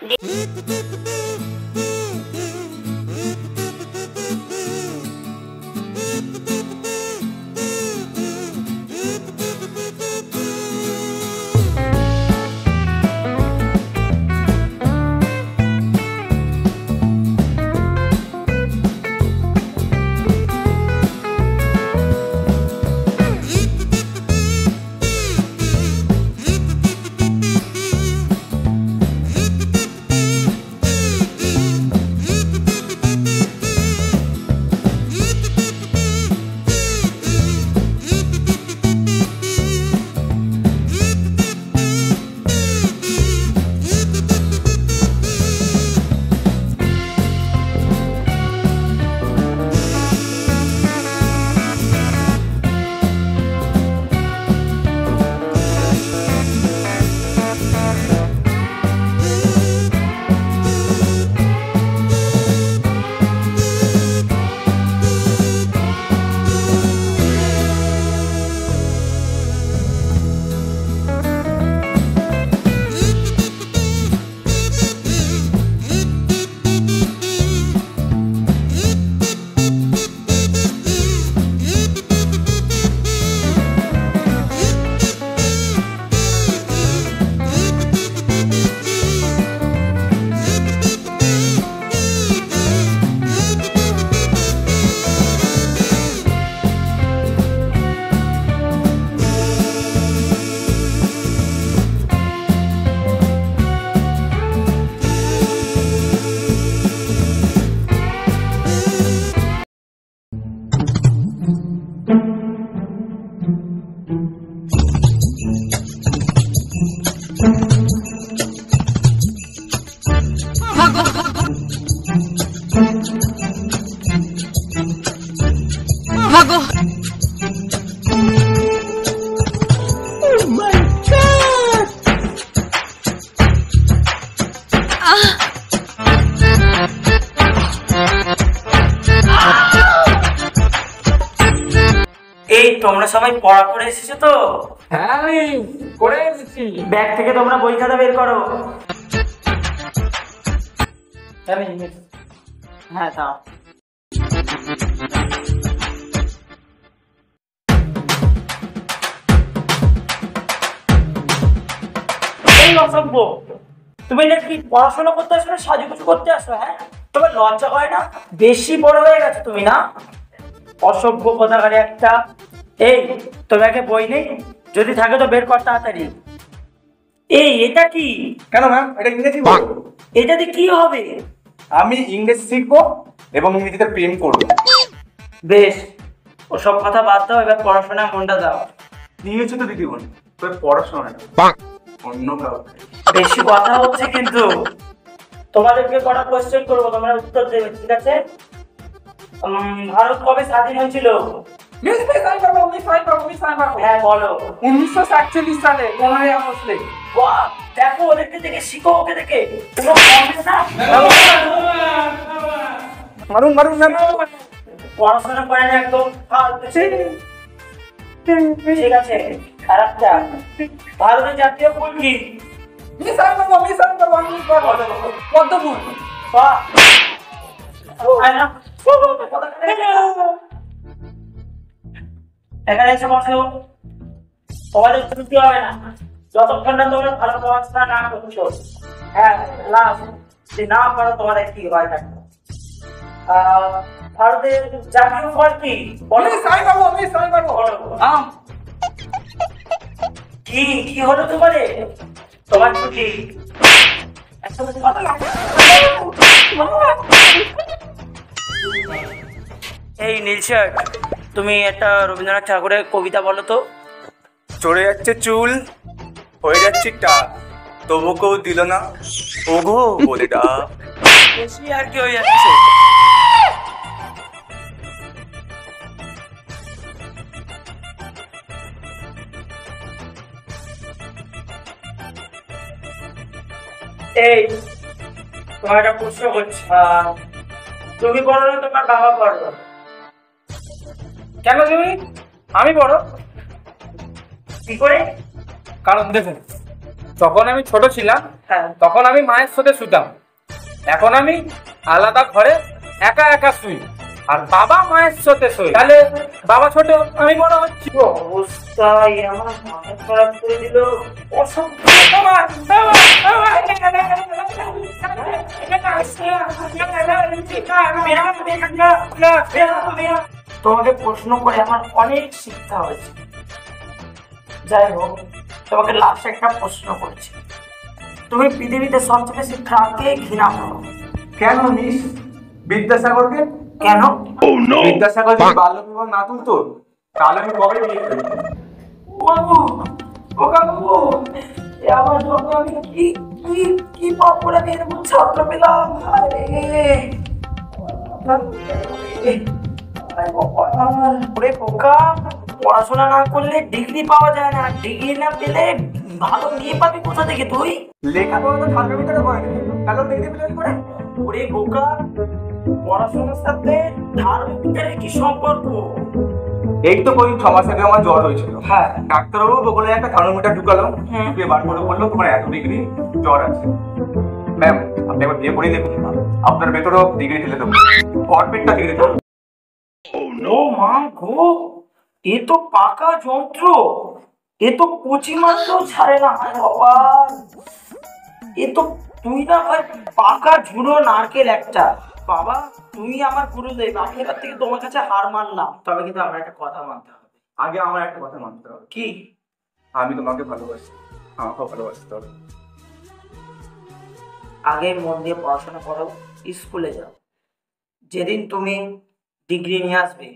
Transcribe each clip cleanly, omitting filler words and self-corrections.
ভাগো। এই তোমরা সবাই পড়া করে এসেছো তো? হ্যাঁ আমি করে এসেছি। ব্যাগ থেকে তোমরা বই খাতা বের করো। হ্যাঁ দাও। এই অসভ্য, তুমি এটা কি পড়াশোনা করতে আসো না সাজুগুজু করতে আসো? হ্যাঁ, তোমার লজ্জা হয় না? বেশি বড় হয়ে গেছো তুমি না? অসভ্য কথাকারে একটা। এই তোমাকে বই নেই? যদি থাকে তো বের কর তাড়াতাড়ি। এই এটা কি? কেন ম্যাম, এটা ইংরেজি বই। এটাতে কি হবে? আমি ইংরেজি শিখবো এবং ইংরেজিতে প্রেম করবো। বেশ, ওসব কথা বাদ দাও, এবার পড়াশোনায় মনটা দাও। নিয়েছো তো দিদিমণি, তবে পড়াশোনা না, অন্য কাউকে। বেশি কথা হচ্ছে কিন্তু। তোমাদেরকে কটা কোশ্চেন করবো, তোমরা উত্তর দেবে, ঠিক আছে? ভারত কবে স্বাধীন হয়েছিল? হ্যাঁ বলো। 1947 সালে 15 আগস্টে। বাহ, দেখো ওদেরকে দেখে শিখো, ওকে দেখে। কোনো কমবে না। মারুন মারুন ম্যাম। পড়াশোনা করে না একদম ফালতু। ঠিক আছে, আরেকটা। ভারতের জাতীয় ফুল কি? পদ্মফুল। বাহ, এখানে এসে বসো। তোমাদের ছুটি হবে না যতক্ষণ না তোমরা ভালো পড়াশোনা না করছো। হ্যাঁ, লাস্ট যদি না পারো তোমাদের কি হয় থাকবে। ভারতের জাতীয় ফল কি? বলো। কি কি হলো তোমাদের? তোমার ছুটি। এই নীল শার্ট, তুমি একটা রবীন্দ্রনাথ ঠাকুরের কবিতা বলো তো। চড়ে যাচ্ছে চুল, হয়ে যাচ্ছে টাক, তবু কেউ দিল না ওগো বলে ডাক। বেশি আর কি হয়ে যাচ্ছে। এই তোমার একটা প্রশ্ন করছি, তুমি বলো না তোমার বাবা পড়ো? কেন তুমি? আমি বড়। কি করে? কারণ দেখুন, তখন আমি ছোট ছিলাম, হ্যাঁ। তখন আমি মায়ের সাথে শুতাম। এখন আমি আলাদা ঘরে একা একা শুই, আর বাবা মায়ের সাথে শুই। তাহলে বাবা ছোট, আমি বড় হচ্ছি। কি অবস্থা, আমার মাথা খারাপ করে দিল। অসভ্য। তোমাকে প্রশ্ন করে আমার অনেক শিক্ষা হয়েছে। যাই হোক, তোমাকে লাস্ট একটা প্রশ্ন করছি। তুমি পৃথিবীতে সবচেয়ে বেশি কাকে ঘৃণা করো? কেন নিস বিদ্যাসাগরকে? কেন? বিদ্যাসাগর যদি বাল্য বিবাহ না তুলতো তাহলে আমি কবে বিয়ে করি। বাবু, ও কাকু, এ আমার জন্য আমি কি কি কি পাপ করে আমি এরকম ছাত্র পেলাম? আরে ওরে বোকা, পড়াশোনা না করলে ডিগ্রি পাওয়া যায় না, ডিগ্রি না পেলে ভালো বিয়ে পাবি কোথা থেকে তুই? লেখাপড়া তো ঠান্ডার ভিতরে করেনি, তাহলে দেখতে পেলেন করে। ওরে বোকা, পড়াশোনার সাথে ধার্মিকের কি সম্পর্ক? এই তো কই 6 মাস আগে আমার জ্বর হয়েছিল। হ্যাঁ। ডাক্তারবাবু বলে একটা থার্মোমিটার ঢুকালো, হুম। ঢুকিয়ে বার করে বললো তোমার এত ডিগ্রি জ্বর আছে। ম্যাম, আপনি একবার বিয়ে করেই দেখুন, আপনার ভেতরেও ডিগ্রি ঢেলে দেবো, ভরপেটটা ডিগ্রি দেবো। ও মা গো, এ তো পাকা যন্ত্র, এ তো কুচি মারলেও ছাড়ে না। হায় ভগবান, এ তো তুই না ভাই পাকা ঝুড়ো নারকেল একটা। বাবা, তুমি আমার গুরুদেব, আমি এবার থেকে তোমার কাছে হার মানলাম। তবে কিন্তু আমার একটা কথা মানতে হবে। আগে আমার একটা কথা মানতে হবে, কি? আমি তোমাকে ভালোবাসি, আমাকেও ভালোবাসতে হবে। আগে মন দিয়ে পড়াশোনা করো, স্কুলে যাও। যেদিন তুমি ডিগ্রি নিয়ে আসবে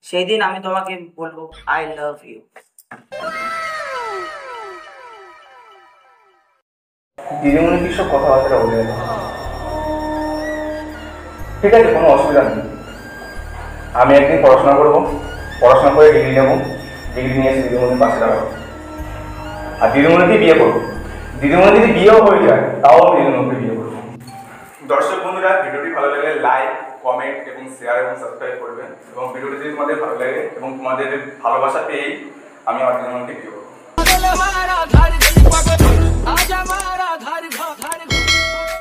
সেই দিন আমি তোমাকে বলবো আই লাভ ইউ। দিদিমণি কি সব কথাবার্তা বলে গেল। ঠিক আছে, কোনো অসুবিধা নেই। আমি একদিন পড়াশোনা করবো, পড়াশোনা করে ডিগ্রি নেবো, ডিগ্রি নিয়ে এসে দিদিমণির পাশে দাঁড়াবো, আর দিদিমণিকে বিয়ে করবো। দিদিমণি যদি বিয়েও হয়ে যায় তাও আমি দিদিমণিকে বিয়ে করবো। দর্শক বন্ধুরা, ভিডিওটি ভালো লাগলে লাইক, কমেন্ট এবং শেয়ার এবং সাবস্ক্রাইব করবেন। এবং ভিডিওটি যদি তোমাদের ভালো লাগে এবং তোমাদের ভালোবাসা পেয়েই আমি আমার দিদিমণিকে বিয়ে করবো।